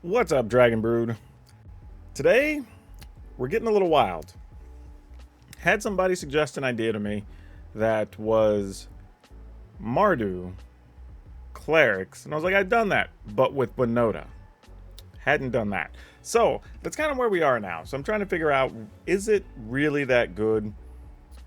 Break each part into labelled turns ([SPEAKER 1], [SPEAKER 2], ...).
[SPEAKER 1] What's up, Dragon Brood? Today, we're getting a little wild. Had somebody suggest an idea to me that was Mardu, Clerics, and I was like, I've done that, but with Winota. Hadn't done that. So, that's kind of where we are now. So I'm trying to figure out, is it really that good?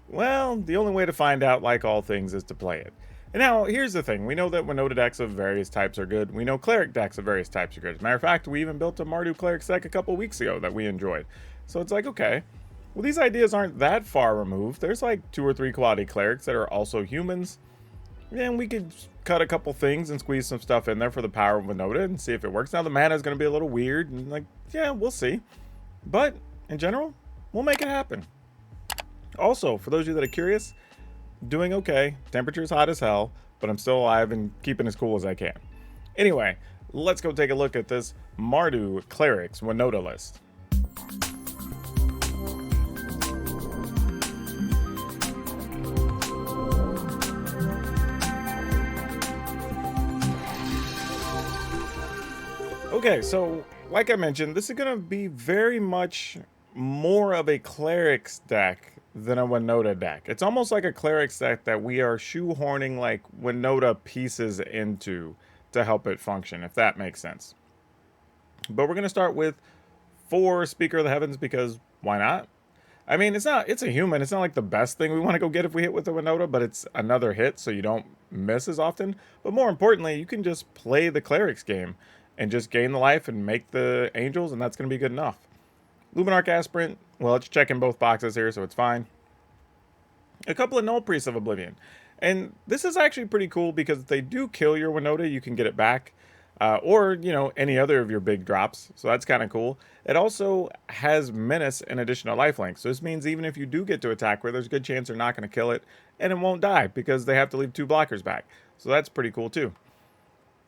[SPEAKER 1] Well, the only way to find out, like all things, is to play it. And now, here's the thing. We know that Winota decks of various types are good. We know Cleric decks of various types are good. As a matter of fact, we even built a Mardu Cleric deck a couple weeks ago that we enjoyed. So it's like, okay, well, these ideas aren't that far removed. There's like 2 or 3 quality Clerics that are also humans. And we could cut a couple things and squeeze some stuff in there for the power of Winota and see if it works. Now, the mana is going to be a little weird. And like, yeah, we'll see. But, in general, we'll make it happen. Also, for those of you that are curious, doing okay. Temperature's hot as hell, but I'm still alive and keeping as cool as I can. Anyway, let's go take a look at this Mardu Clerics Winota list. Okay, so like I mentioned, this is going to be very much more of a Clerics deck than a Winota deck. It's almost like a Clerics deck that we are shoehorning like Winota pieces into to help it function, if that makes sense. But we're going to start with 4 Speaker of the Heavens because why not? I mean, it's a human. It's not like the best thing we want to go get if we hit with a Winota, but it's another hit so you don't miss as often. But more importantly, you can just play the Clerics game and just gain the life and make the angels, and that's going to be good enough. Luminarch Aspirant, well, it's checking both boxes here, so it's fine. A couple of Null Priests of Oblivion. And this is actually pretty cool because if they do kill your Winota, you can get it back. Or, you know, any other of your big drops. So that's kind of cool. It also has Menace in addition to lifelink. So this means even if you do get to attack where there's a good chance they're not going to kill it, and it won't die because they have to leave 2 blockers back. So that's pretty cool too.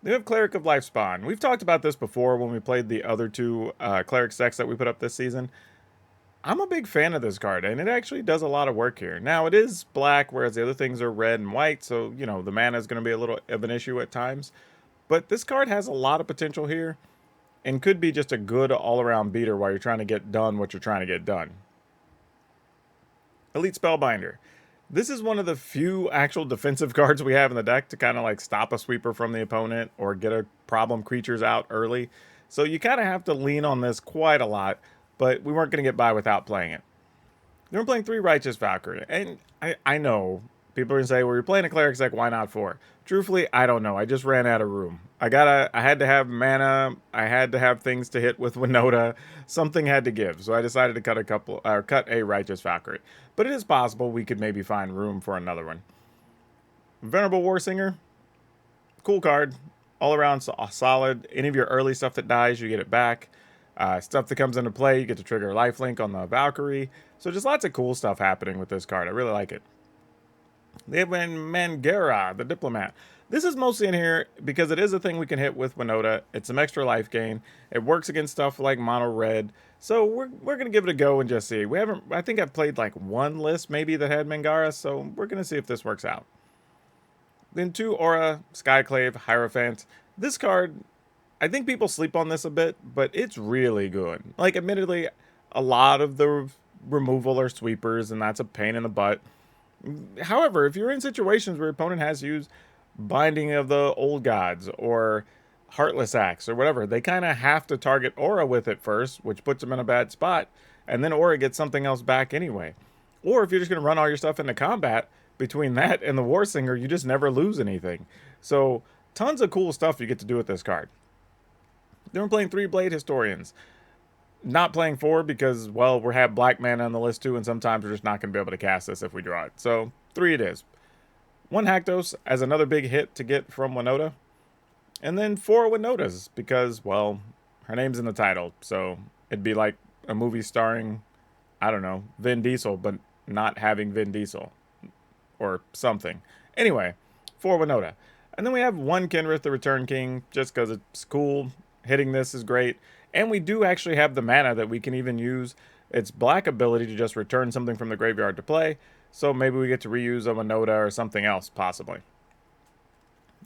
[SPEAKER 1] They have Cleric of Lifespawn. We've talked about this before when we played the other 2 Cleric decks that we put up this season. I'm a big fan of this card, and it actually does a lot of work here. Now, it is black, whereas the other things are red and white, so, you know, the mana is going to be a little of an issue at times. But this card has a lot of potential here, and could be just a good all-around beater while you're trying to get done what you're trying to get done. Elite Spellbinder. This is one of the few actual defensive cards we have in the deck to kind of like stop a sweeper from the opponent or get a problem creatures out early. So you kind of have to lean on this quite a lot, but we weren't going to get by without playing it. Then we're playing 3 Righteous Valkyrie, and I know people are going to say, well, you're playing a Clerics deck, why not 4? Truthfully, I don't know. I just ran out of room. I had to have mana. I had to have things to hit with Winota. Something had to give, so I decided to cut a Righteous Valkyrie. But it is possible we could maybe find room for another one. Venerable Warsinger, cool card, all around solid. Any of your early stuff that dies, you get it back. Stuff that comes into play, you get to trigger lifelink on the Valkyrie. So just lots of cool stuff happening with this card. I really like it. They have Mangera, the Diplomat. This is mostly in here because it is a thing we can hit with Winota. It's some extra life gain. It works against stuff like mono red. So we're going to give it a go and just see. I think I've played like 1 list maybe that had Mangara, so we're going to see if this works out. Then 2 Aura, Skyclave, Hierophant. This card, I think people sleep on this a bit, but it's really good. Like, admittedly, a lot of the removal are sweepers, and that's a pain in the butt. However, if you're in situations where your opponent has used Binding of the Old Gods or Heartless Axe or whatever, they kind of have to target Aura with it first, which puts them in a bad spot, and then Aura gets something else back anyway. Or if you're just going to run all your stuff into combat, between that and the Warsinger, you just never lose anything. So, tons of cool stuff you get to do with this card. Then we're playing 3 Blade Historians. Not playing 4 because, well, we have black mana on the list too, and sometimes we're just not going to be able to cast this if we draw it. So, 3 it is. 1 Haktos as another big hit to get from Winota. And then 4 Winotas because, well, her name's in the title. So, it'd be like a movie starring, I don't know, Vin Diesel, but not having Vin Diesel. Or something. Anyway, 4 Winota. And then we have 1 Kenrith, the Return King, just because it's cool. Hitting this is great. And we do actually have the mana that we can even use its black ability to just return something from the graveyard to play. So maybe we get to reuse a Winota or something else, possibly.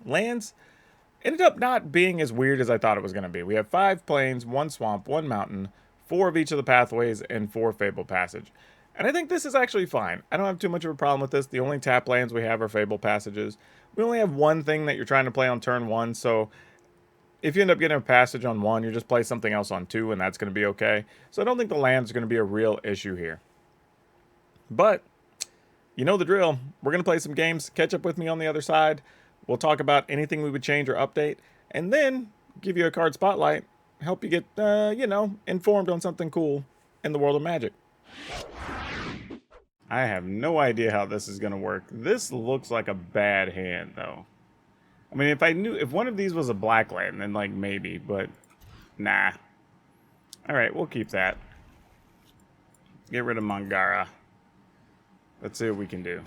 [SPEAKER 1] Lands, ended up not being as weird as I thought it was going to be. We have 5 plains, 1 swamp, 1 mountain, 4 of each of the pathways, and 4 Fable Passage. And I think this is actually fine. I don't have too much of a problem with this. The only tap lands we have are Fable Passages. We only have one thing that you're trying to play on turn 1, so if you end up getting a passage on 1, you just play something else on 2, and that's going to be okay. So I don't think the land's going to be a real issue here. But you know the drill. We're going to play some games. Catch up with me on the other side. We'll talk about anything we would change or update, and then give you a card spotlight, help you get, informed on something cool in the world of Magic. I have no idea how this is going to work. This looks like a bad hand, though. I mean, if one of these was a black land, then, like, maybe, but nah. Alright, we'll keep that. Get rid of Mangara. Let's see what we can do.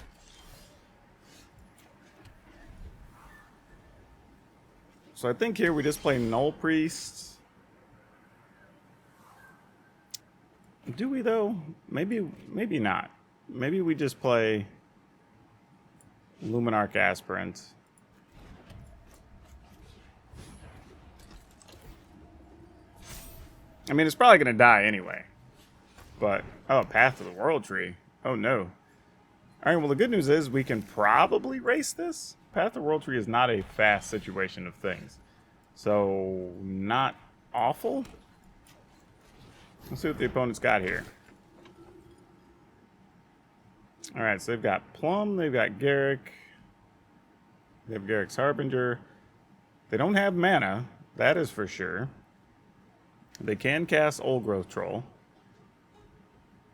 [SPEAKER 1] So I think here we just play Null Priest. Do we, though? Maybe not. Maybe we just play Luminarch Aspirant. I mean, it's probably going to die anyway. But, oh, Path to the World Tree. Oh, no. Alright, well, the good news is we can probably race this. Path to the World Tree is not a fast situation of things. So, not awful. Let's see what the opponent's got here. Alright, so they've got Plum, they've got Garrick. They have Garrick's Harbinger. They don't have mana, that is for sure. They can cast Old Growth Troll.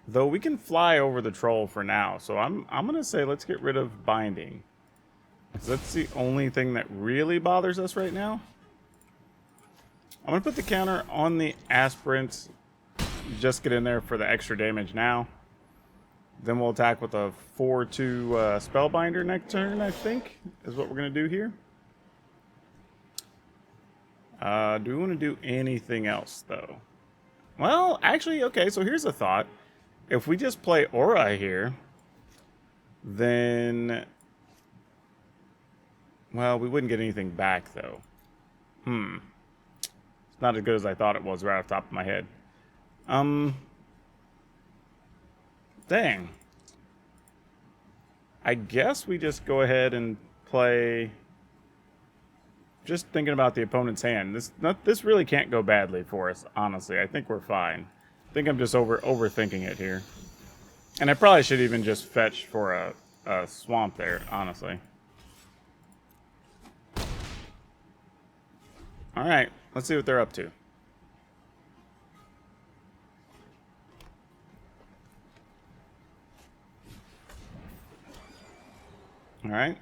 [SPEAKER 1] Though we can fly over the troll for now. So I'm going to say let's get rid of Binding. Because that's the only thing that really bothers us right now. I'm going to put the counter on the Aspirant. Just get in there for the extra damage now. Then we'll attack with a 4-2 Spellbinder next turn, I think, is what we're going to do here. Do we want to do anything else, though? Well, actually, okay, so here's a thought. If we just play Aura here, then... Well, we wouldn't get anything back, though. It's not as good as I thought it was right off the top of my head. Dang. I guess we just go ahead and play... Just thinking about the opponent's hand. This really can't go badly for us, honestly. I think we're fine. I think I'm just overthinking it here. And I probably should even just fetch for a swamp there, honestly. Alright, let's see what they're up to. Alright.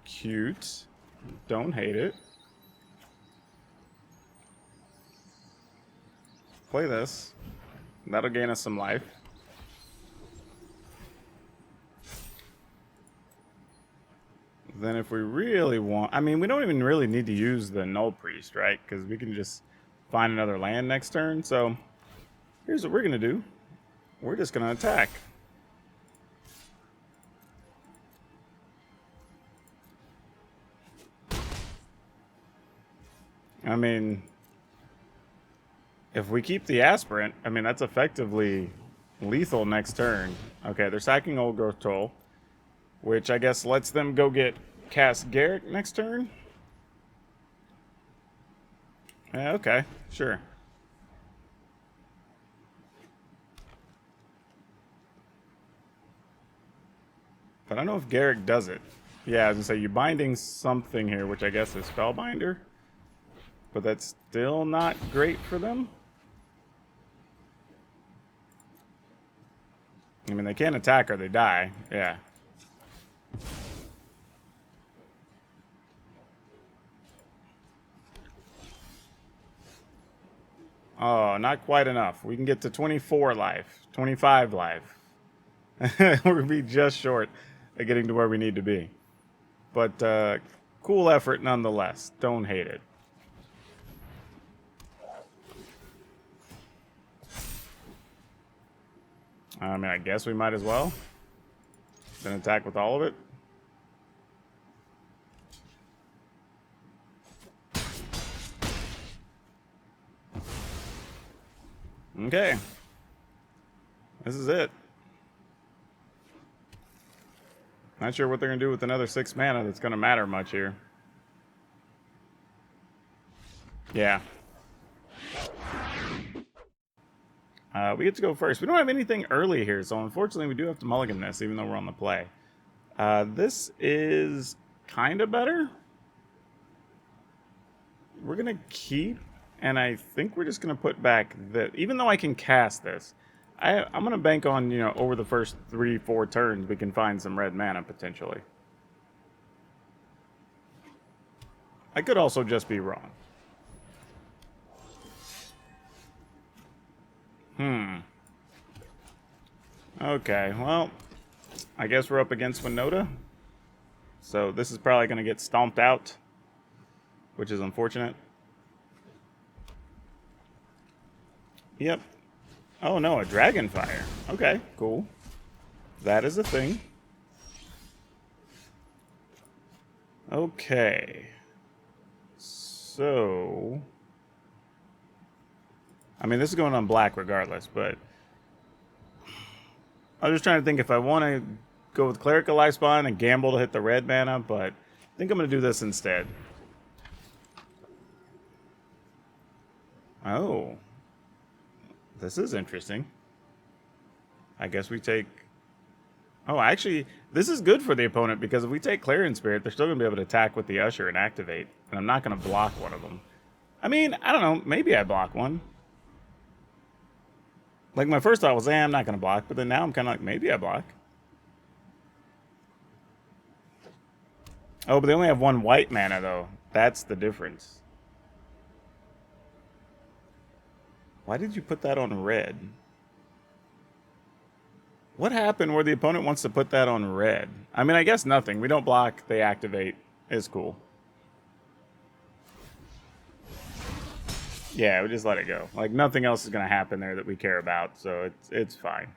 [SPEAKER 1] Cute. Don't hate it. Play this. That'll gain us some life. Then if we really want... I mean, we don't even really need to use the Null Priest, right? Because we can just find another land next turn. So, here's what we're going to do. We're just going to attack. I mean, if we keep the Aspirant, I mean, that's effectively lethal next turn. Okay, they're sacking Old Growth Troll, which I guess lets them go get cast Garrick next turn. Yeah, okay, sure. But I don't know if Garrick does it. Yeah, I was going to say, you're binding something here, which I guess is Spellbinder. But that's still not great for them. I mean, they can't attack or they die. Yeah. Oh, not quite enough. We can get to 24 life. 25 life. We're going to be just short of getting to where we need to be. But cool effort nonetheless. Don't hate it. I mean, I guess we might as well. Then attack with all of it. Okay. This is it. Not sure what they're going to do with another 6 mana that's going to matter much here. Yeah. We get to go first. We don't have anything early here, so unfortunately we do have to mulligan this, even though we're on the play. This is kind of better. We're going to keep, and I think we're just going to put back the... Even though I can cast this, I'm going to bank on, over the first 3-4 turns, we can find some red mana, potentially. I could also just be wrong. Okay, well, I guess we're up against Winota. So this is probably going to get stomped out, which is unfortunate. Yep. Oh no, a Dragonfire. Okay, cool. That is a thing. Okay. So... I mean, this is going on black regardless, but... I was just trying to think if I want to go with Clerical Lifespan and gamble to hit the red mana, but I think I'm going to do this instead. Oh. This is interesting. I guess we take... Oh, actually, this is good for the opponent because if we take Clarion Spirit, they're still going to be able to attack with the Usher and activate. And I'm not going to block one of them. I mean, I don't know. Maybe I block one. Like, my first thought was, I'm not going to block. But then now I'm kind of like, maybe I block. Oh, but they only have 1 white mana, though. That's the difference. Why did you put that on red? What happened where the opponent wants to put that on red? I mean, I guess nothing. We don't block, they activate. It's cool. Yeah, we just let it go. Like, nothing else is going to happen there that we care about, so it's fine.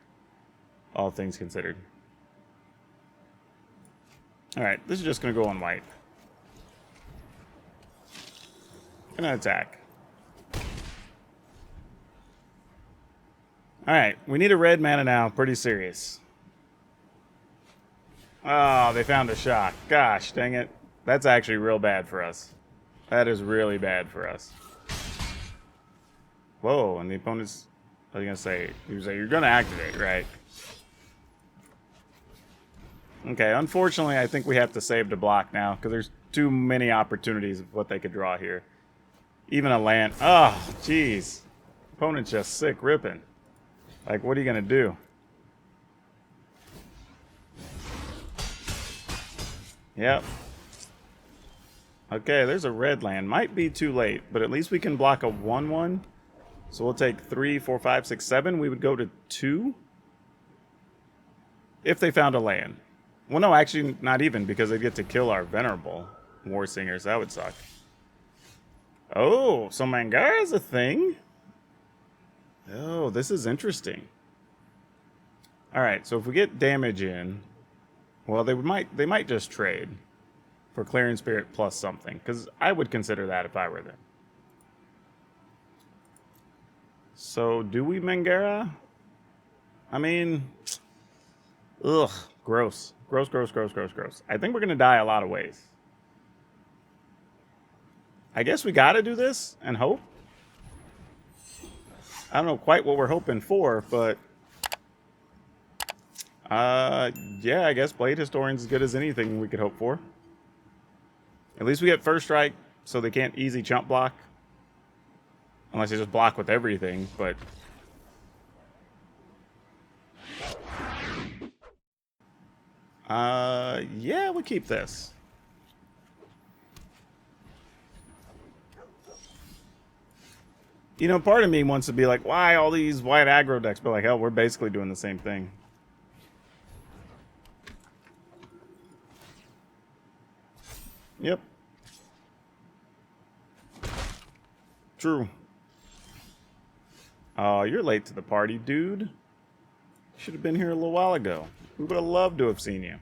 [SPEAKER 1] All things considered. Alright, this is just going to go on white. Gonna attack. Alright, we need a red mana now. Pretty serious. Oh, they found a shock. Gosh, dang it. That's actually real bad for us. That is really bad for us. Whoa, and the opponent's... I was going to say... He was like, you're going to activate, right? Okay, unfortunately, I think we have to save to block now, because there's too many opportunities of what they could draw here. Even a land... Oh, jeez. Opponent's just sick ripping. Like, what are you going to do? Yep. Okay, there's a red land. Might be too late, but at least we can block a 1/1. So we'll take 3, 4, 5, 6, 7. We would go to 2. If they found a land. Well, no, actually, not even, because they'd get to kill our Venerable War Singers. That would suck. Oh, so Mangara is a thing? Oh, this is interesting. Alright, so if we get damage in... Well, they might just trade for Clarion Spirit plus something, because I would consider that if I were them. So, do we Mangara? I mean... Ugh, gross. Gross, gross, gross, gross, gross. I think we're going to die a lot of ways. I guess we got to do this and hope. I don't know quite what we're hoping for, but... yeah, I guess Blade Historian's as good as anything we could hope for. At least we get first strike, so they can't easy chump block. Unless they just block with everything, but... yeah, we'll keep this. You know, part of me wants to be like, why all these white aggro decks? But like, hell, we're basically doing the same thing. Yep. True. Oh, you're late to the party, dude. Should have been here a little while ago. We would have loved to have seen you.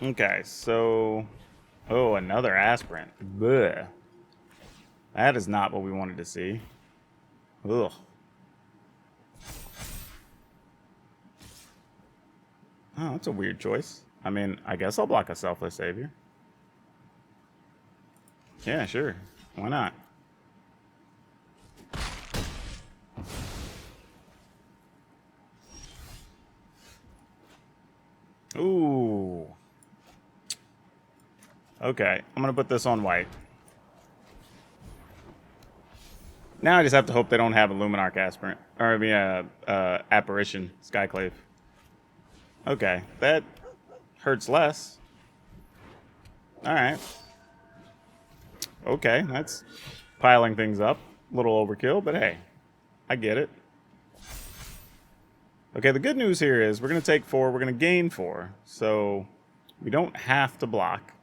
[SPEAKER 1] Okay, so... Oh, another aspirant. Bleh. That is not what we wanted to see. Ugh. Oh, that's a weird choice. I mean, I guess I'll block a Selfless Savior. Yeah, sure. Why not? Ooh. Okay, I'm going to put this on white. Now I just have to hope they don't have a Luminarch Aspirant. Or, I mean, Apparition Skyclave. Okay, that hurts less. Alright. Okay, that's piling things up. A little overkill, but hey, I get it. Okay, the good news here is we're going to take 4, we're going to gain 4. So we don't have to block,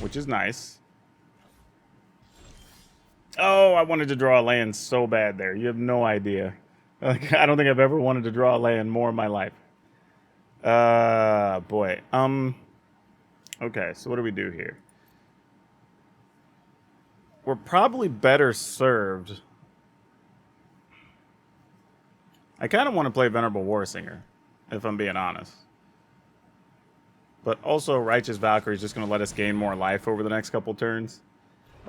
[SPEAKER 1] which is nice. Oh, I wanted to draw a land so bad there. You have no idea. Like, I don't think I've ever wanted to draw a land more in my life. Boy. Okay, so what do we do here? We're probably better served. I kind of want to play Venerable Warsinger, if I'm being honest. But also, Righteous Valkyrie is just going to let us gain more life over the next couple turns.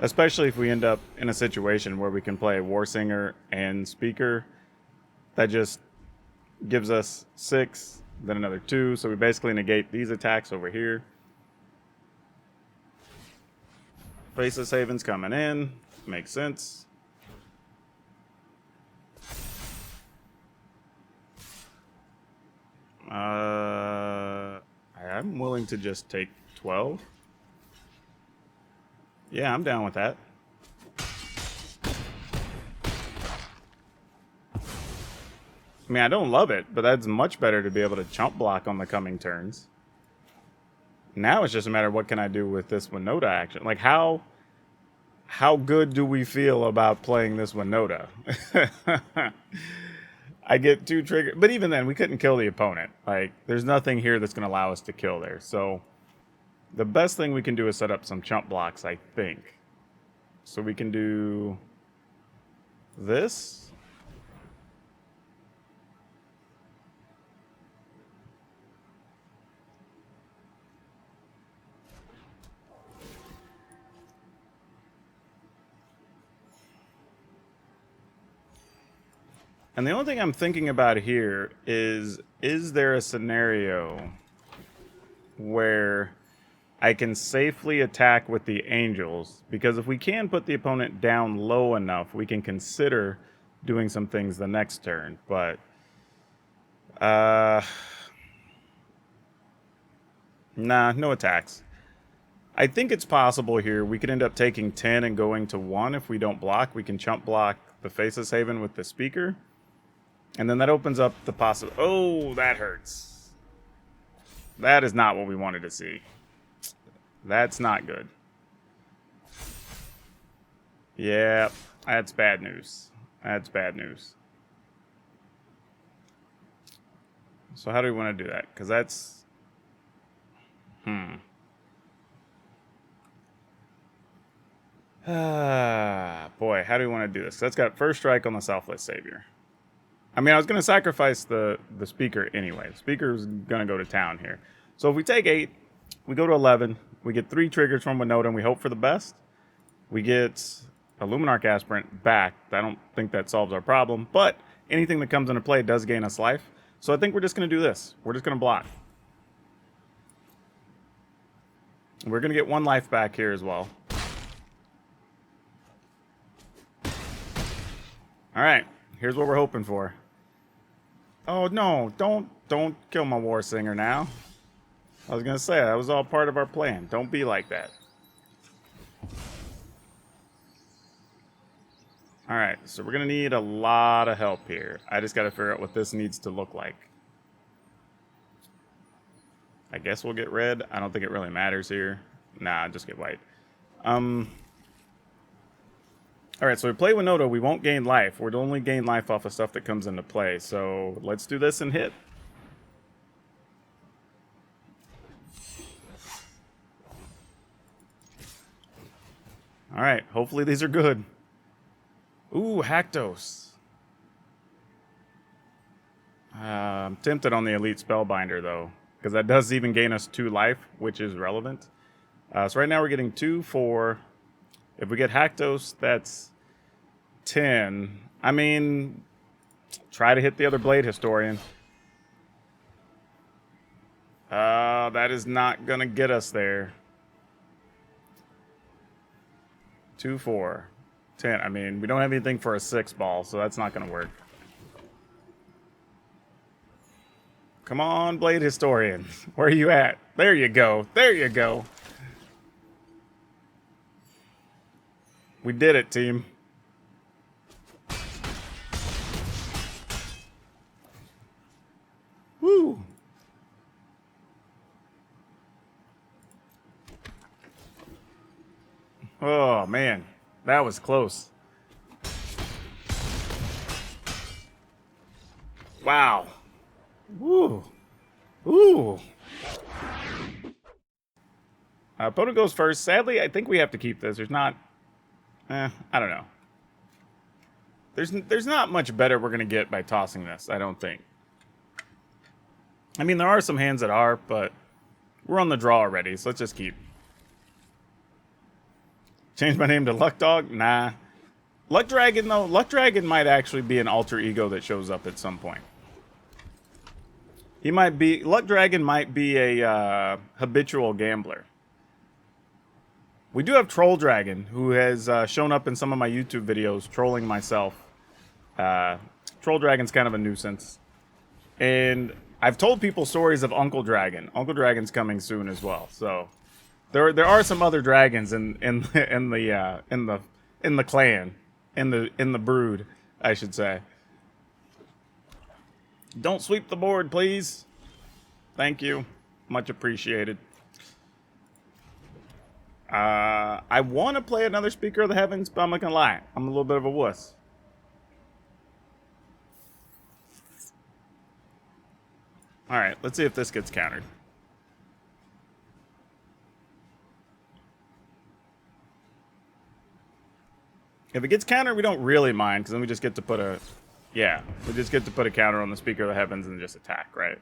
[SPEAKER 1] Especially if we end up in a situation where we can play Warsinger and Speaker. That just gives us 6, then another 2. So we basically negate these attacks over here. Faceless Haven's coming in. Makes sense. I'm willing to just take 12. Yeah, I'm down with that. I mean, I don't love it, but that's much better to be able to chump block on the coming turns. Now it's just a matter of what can I do with this Winota action. Like, how good do we feel about playing this Winota? I get 2 triggers, but even then, we couldn't kill the opponent. Like, there's nothing here that's going to allow us to kill there. So, the best thing we can do is set up some chump blocks, I think. So we can do this. And the only thing I'm thinking about here is there a scenario where I can safely attack with the Angels? Because if we can put the opponent down low enough, we can consider doing some things the next turn. But, nah, no attacks. I think it's possible here. We could end up taking 10 and going to 1 if we don't block. We can chump block the Faceless Haven with the Speaker. And then that opens up the possible... Oh, that hurts. That is not what we wanted to see. That's not good. Yeah, that's bad news. That's bad news. So how do we want to do that? Because that's... boy, how do we want to do this? That's got first strike on the Selfless Savior. I mean, I was going to sacrifice the Speaker anyway. The Speaker's going to go to town here. So if we take 8, we go to 11, we get 3 triggers from Winota, and we hope for the best. We get a Luminarch Aspirant back. I don't think that solves our problem, but anything that comes into play does gain us life. So I think we're just going to do this. We're just going to block. We're going to get 1 life back here as well. All right, here's what we're hoping for. Oh no, don't kill my Warsinger now. I was gonna say that was all part of our plan. Don't be like that. All right, so we're gonna need a lot of help here. I just gotta figure out what this needs to look like. I guess we'll get red. I don't think it really matters here. Nah, just get white. All right, so we play Winota, we won't gain life. We'd only gain life off of stuff that comes into play. So let's do this and hit. All right, hopefully these are good. Ooh, Haktos. I'm tempted on the Elite Spellbinder, though, because that does even gain us 2 life, which is relevant. So right now we're getting 2, 4. If we get Haktos, that's 10. I mean, try to hit the other Blade Historian. That is not going to get us there. 2, 4, 10. I mean, we don't have anything for a 6 ball, so that's not going to work. Come on, Blade Historian. Where are you at? There you go. There you go. We did it, team. Woo. Oh, man. That was close. Wow. Woo. Ooh. Opponent goes first. Sadly, I think we have to keep this. There's not... I don't know. There's not much better we're going to get by tossing this, I don't think. I mean, there are some hands that are, but we're on the draw already, so let's just keep. Change my name to Luck Dog? Nah. Luck Dragon, though. Luck Dragon might actually be an alter ego that shows up at some point. He might be... Luck Dragon might be a habitual gambler. We do have Troll Dragon, who has shown up in some of my YouTube videos, trolling myself. Troll Dragon's kind of a nuisance. And I've told people stories of Uncle Dragon. Uncle Dragon's coming soon as well. So there are some other dragons in the clan, in the brood, I should say. Don't sweep the board, please. Thank you. Much appreciated. I want to play another Speaker of the Heavens, but I'm not going to lie. I'm a little bit of a wuss. Alright, let's see if this gets countered. If it gets countered, we don't really mind, because then we just get to put a... Yeah, we just get to put a counter on the Speaker of the Heavens and just attack, right?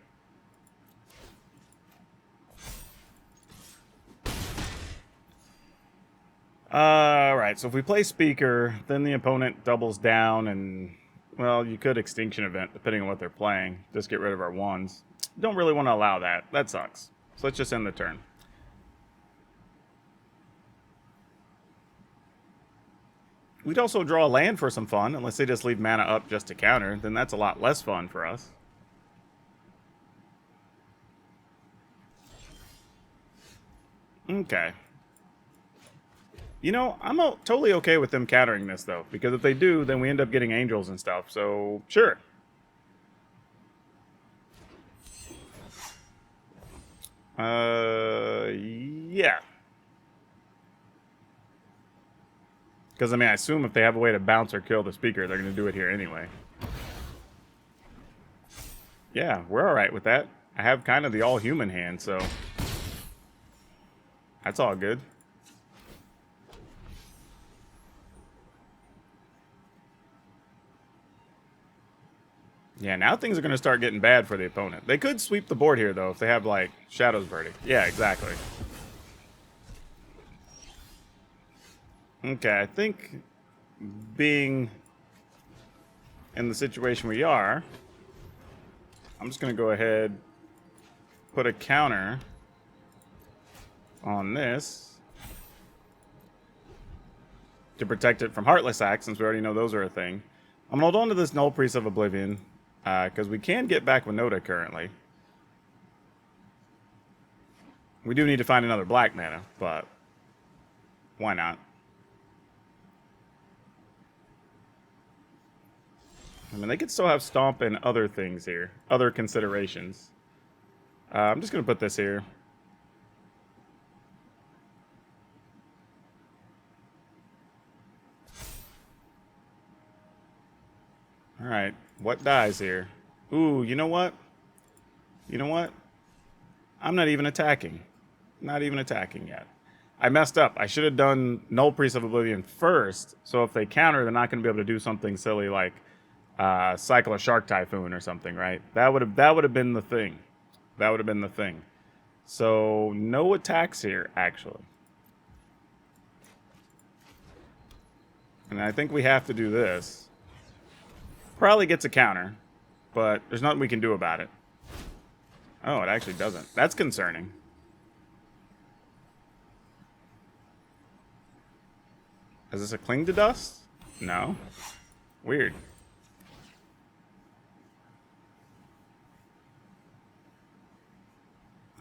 [SPEAKER 1] Alright, so if we play Speaker, then the opponent doubles down and... Well, you could Extinction Event, depending on what they're playing. Just get rid of our ones. Don't really want to allow that. That sucks. So let's just end the turn. We'd also draw a land for some fun, unless they just leave mana up just to counter. Then that's a lot less fun for us. Okay. You know, I'm totally okay with them countering this, though. Because if they do, then we end up getting angels and stuff. So, sure. Yeah. Because, I mean, I assume if they have a way to bounce or kill the Speaker, they're going to do it here anyway. Yeah, we're alright with that. I have kind of the all-human hand, so... That's all good. Yeah, now things are going to start getting bad for the opponent. They could sweep the board here, though, if they have, like, Shadow's Verdict. Yeah, exactly. Okay, I think being in the situation we are, I'm just going to go ahead, put a counter on this to protect it from Heartless Act, since we already know those are a thing. I'm going to hold on to this Null Priest of Oblivion, because we can get back Winota currently. We do need to find another black mana, but why not? I mean, they could still have Stomp and other things here, other considerations. I'm just going to put this here. Alright, what dies here? Ooh, you know what? You know what? I'm not even attacking. Not even attacking yet. I messed up. I should have done Null Priest of Oblivion first, so if they counter, they're not going to be able to do something silly like cycle a Shark Typhoon or something, right? That would have been the thing. That would have been the thing. So no attacks here, actually. And I think we have to do this. Probably gets a counter, but there's nothing we can do about it. Oh, it actually doesn't. That's concerning. Is this a Cling to Dust? No. Weird.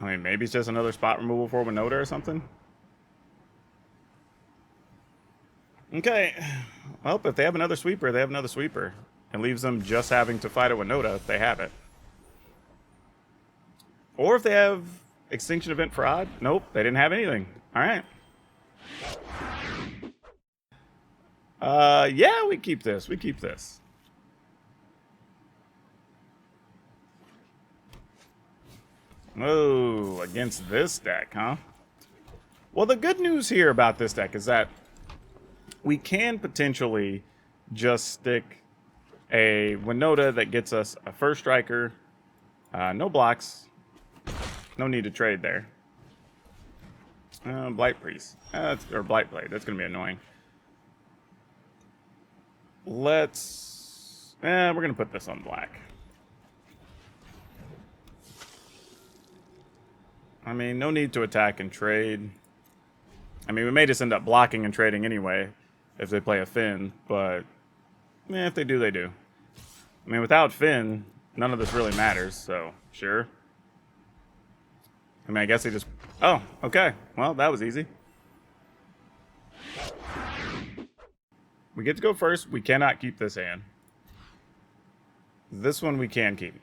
[SPEAKER 1] I mean, maybe it's just another spot removal for Winota or something. Okay. Well, if they have another sweeper, they have another sweeper. It leaves them just having to fight a Winota if they have it. Or if they have Extinction Event for Odd. Nope, they didn't have anything. All right. Yeah, we keep this. We keep this. Oh, against this deck, huh? Well, the good news here about this deck is that we can potentially just stick a Winota that gets us a first striker, no blocks, no need to trade there. Blight Priest, or Blight Blade, that's going to be annoying. Let's, we're going to put this on black. I mean, no need to attack and trade. I mean, we may just end up blocking and trading anyway if they play a Finn, but if they do, they do. I mean, without Finn, none of this really matters, so sure. I mean, I guess they just... Oh, okay. Well, that was easy. We get to go first. We cannot keep this hand. This one we can keep.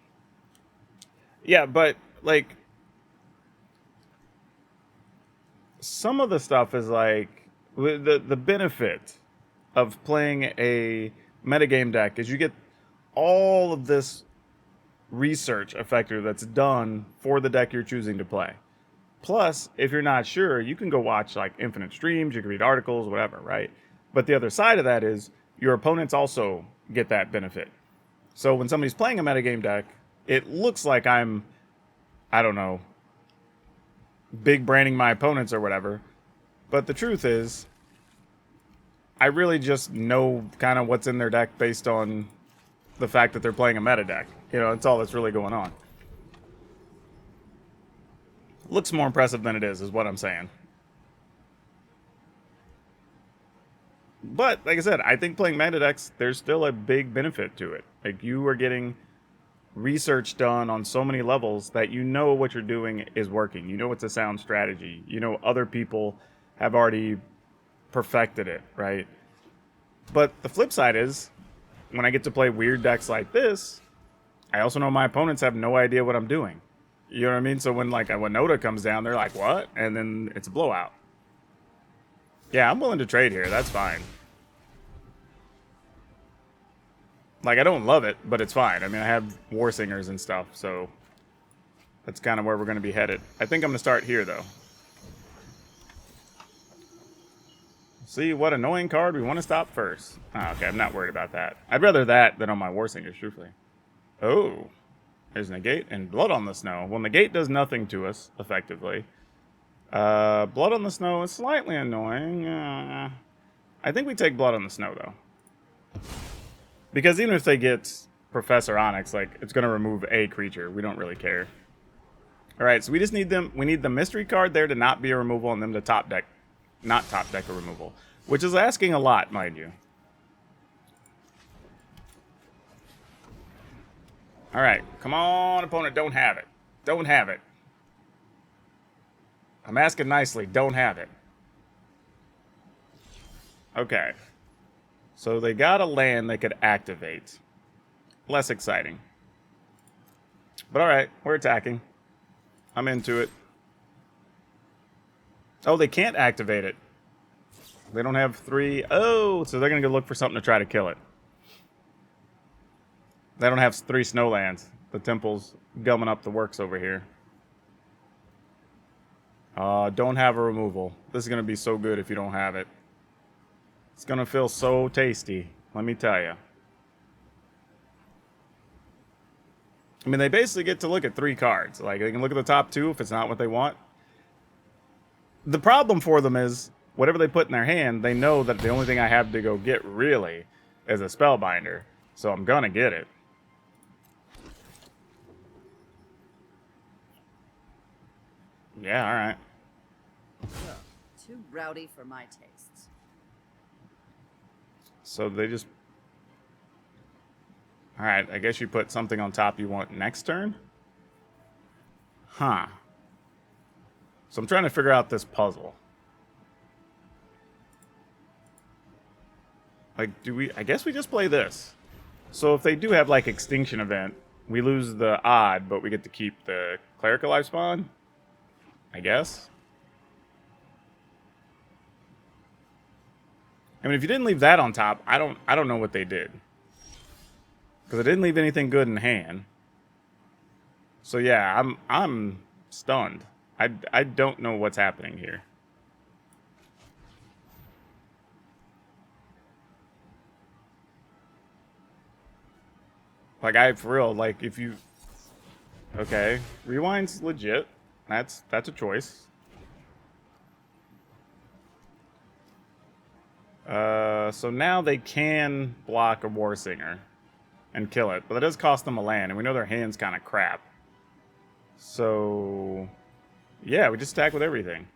[SPEAKER 1] Yeah, but, like... Some of the stuff is like... The benefit of playing a metagame deck is you get all of this research effector that's done for the deck you're choosing to play. Plus, if you're not sure, you can go watch like infinite streams, you can read articles, whatever, right? But the other side of that is your opponents also get that benefit. So when somebody's playing a metagame deck, it looks like I'm, I don't know, big branding my opponents or whatever. But the truth is, I really just know kind of what's in their deck based on the fact that they're playing a meta deck. You know, that's all that's really going on. Looks more impressive than it is what I'm saying. But, like I said, I think playing meta decks, there's still a big benefit to it. Like, you are getting research done on so many levels that you know what you're doing is working. You know it's a sound strategy. You know other people have already perfected it, right? But the flip side is, when I get to play weird decks like this, I also know my opponents have no idea what I'm doing. You know what I mean? So when like a Winota comes down, they're like, what? And then it's a blowout. Yeah, I'm willing to trade here. That's fine. Like, I don't love it, but it's fine. I mean, I have War Singers and stuff, so that's kind of where we're going to be headed. I think I'm going to start here, though. See, what annoying card we want to stop first. Oh, okay, I'm not worried about that. I'd rather that than on my War Singers, truthfully. Oh, there's Negate and Blood on the Snow. Well, Negate does nothing to us, effectively. Blood on the Snow is slightly annoying. I think we take Blood on the Snow, though. Because even if they get Professor Onyx, like, it's going to remove a creature. We don't really care. All right, so we just need them. We need the mystery card there to not be a removal and them to top deck, not top deck a removal, which is asking a lot, mind you. All right, come on, opponent, don't have it. Don't have it. I'm asking nicely, don't have it. Okay. So they got a land they could activate. Less exciting. But alright, we're attacking. I'm into it. Oh, they can't activate it. They don't have 3. Oh, so they're going to go look for something to try to kill it. They don't have 3 snow lands. The temple's gumming up the works over here. Don't have a removal. This is going to be so good if you don't have it. It's going to feel so tasty, let me tell you. I mean, they basically get to look at 3 cards. Like, they can look at the top 2 if it's not what they want. The problem for them is, whatever they put in their hand, they know that the only thing I have to go get, really, is a Spellbinder. So I'm gonna get it. Yeah, alright.
[SPEAKER 2] Too rowdy for my tastes.
[SPEAKER 1] So they just... Alright, I guess you put something on top you want next turn? Huh. So I'm trying to figure out this puzzle. Like, do we... I guess we just play this. So if they do have, like, Extinction Event, we lose the odd, but we get to keep the Clerical Life Spawn? I guess? I mean, if you didn't leave that on top, I don't know what they did. Because I didn't leave anything good in hand. So yeah, I'm stunned. I don't know what's happening here. Like, for real, like, if you... Okay, Rewind's legit. That's a choice. So now they can block a War Singer and kill it, but that does cost them a land, and we know their hand's kind of crap. So, yeah, we just attack with everything.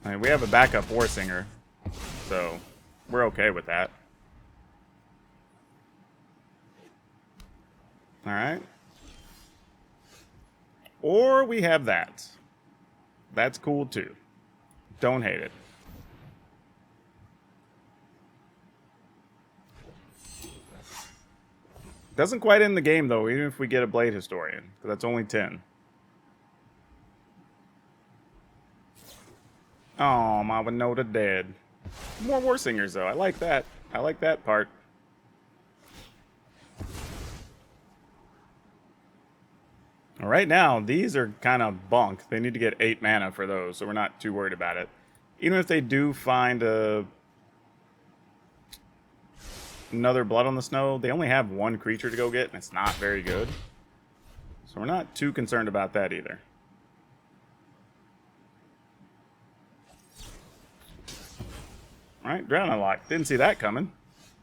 [SPEAKER 1] I mean, we have a backup War Singer, so we're okay with that. Alright. Or we have that. That's cool too. Don't hate it. Doesn't quite end the game though, even if we get a Blade Historian, because that's only 10. Oh, my Winota dead. More War Singers though. I like that. I like that part. Right now, these are kind of bunk. They need to get 8 mana for those, so we're not too worried about it. Even if they do find another Blood on the Snow, they only have 1 creature to go get, and it's not very good. So we're not too concerned about that either. Alright, Drown Unlocked. Didn't see that coming.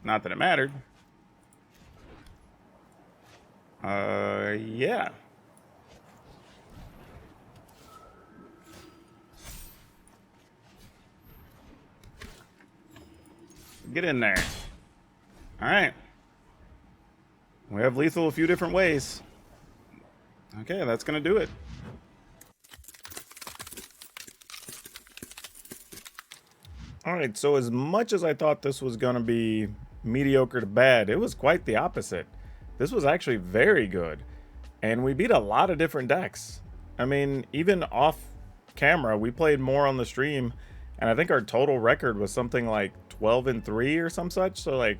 [SPEAKER 1] Not that it mattered. Yeah. Get in there. Alright. We have lethal a few different ways. Okay, that's going to do it. Alright, so as much as I thought this was going to be mediocre to bad, it was quite the opposite. This was actually very good. And we beat a lot of different decks. I mean, even off camera, we played more on the stream, and I think our total record was something like 12-3 or some such. So, like,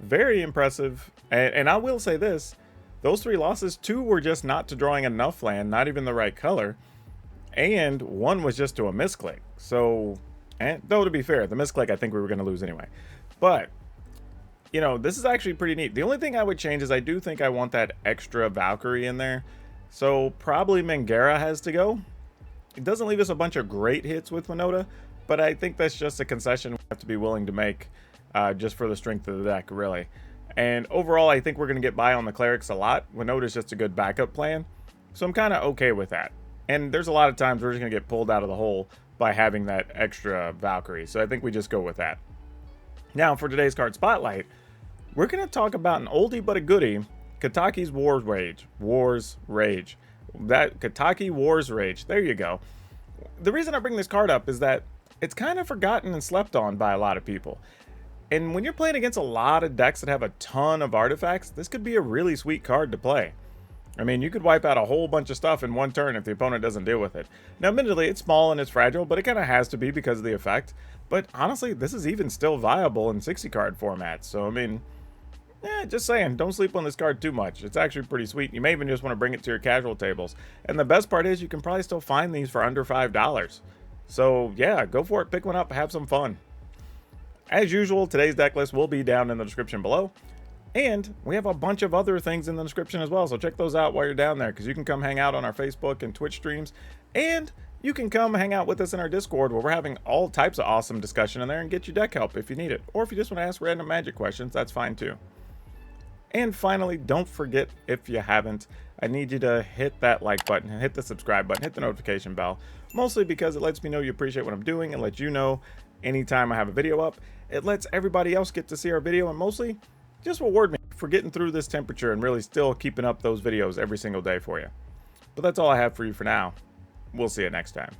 [SPEAKER 1] very impressive. And I will say this, those 3 losses, 2 were just not to drawing enough land, not even the right color, and 1 was just to a misclick. So, and though to be fair, the misclick I think we were going to lose anyway. But, you know, this is actually pretty neat. The only thing I would change is I do think I want that extra Valkyrie in there. So probably Mangara has to go. It doesn't leave us a bunch of great hits with Winota, but I think that's just a concession we have to be willing to make just for the strength of the deck, really. And overall, I think we're going to get by on the Clerics a lot. Winota's just a good backup plan, so I'm kind of okay with that. And there's a lot of times we're just going to get pulled out of the hole by having that extra Valkyrie, so I think we just go with that. Now, for today's card spotlight, we're going to talk about an oldie but a goodie, Kataki's War's Rage. War's Rage. That Kataki War's Rage. There you go. The reason I bring this card up is that it's kind of forgotten and slept on by a lot of people. And when you're playing against a lot of decks that have a ton of artifacts, this could be a really sweet card to play. I mean, you could wipe out a whole bunch of stuff in one turn if the opponent doesn't deal with it. Now, admittedly, it's small and it's fragile, but it kind of has to be because of the effect. But honestly, this is even still viable in 60-card formats. So, I mean, Just saying, don't sleep on this card too much. It's actually pretty sweet. You may even just want to bring it to your casual tables. And the best part is you can probably still find these for under $5. So yeah, go for it, pick one up, have some fun. As usual, today's deck list will be down in the description below. And we have a bunch of other things in the description as well, so check those out while you're down there, because you can come hang out on our Facebook and Twitch streams, and you can come hang out with us in our Discord, where we're having all types of awesome discussion in there and get you deck help if you need it. Or if you just want to ask random Magic questions, that's fine too. And finally, don't forget, if you haven't, I need you to hit that like button, hit the subscribe button, hit the notification bell, mostly because it lets me know you appreciate what I'm doing and lets you know anytime I have a video up. It lets everybody else get to see our video, and mostly just reward me for getting through this temperature and really still keeping up those videos every single day for you. But that's all I have for you for now. We'll see you next time.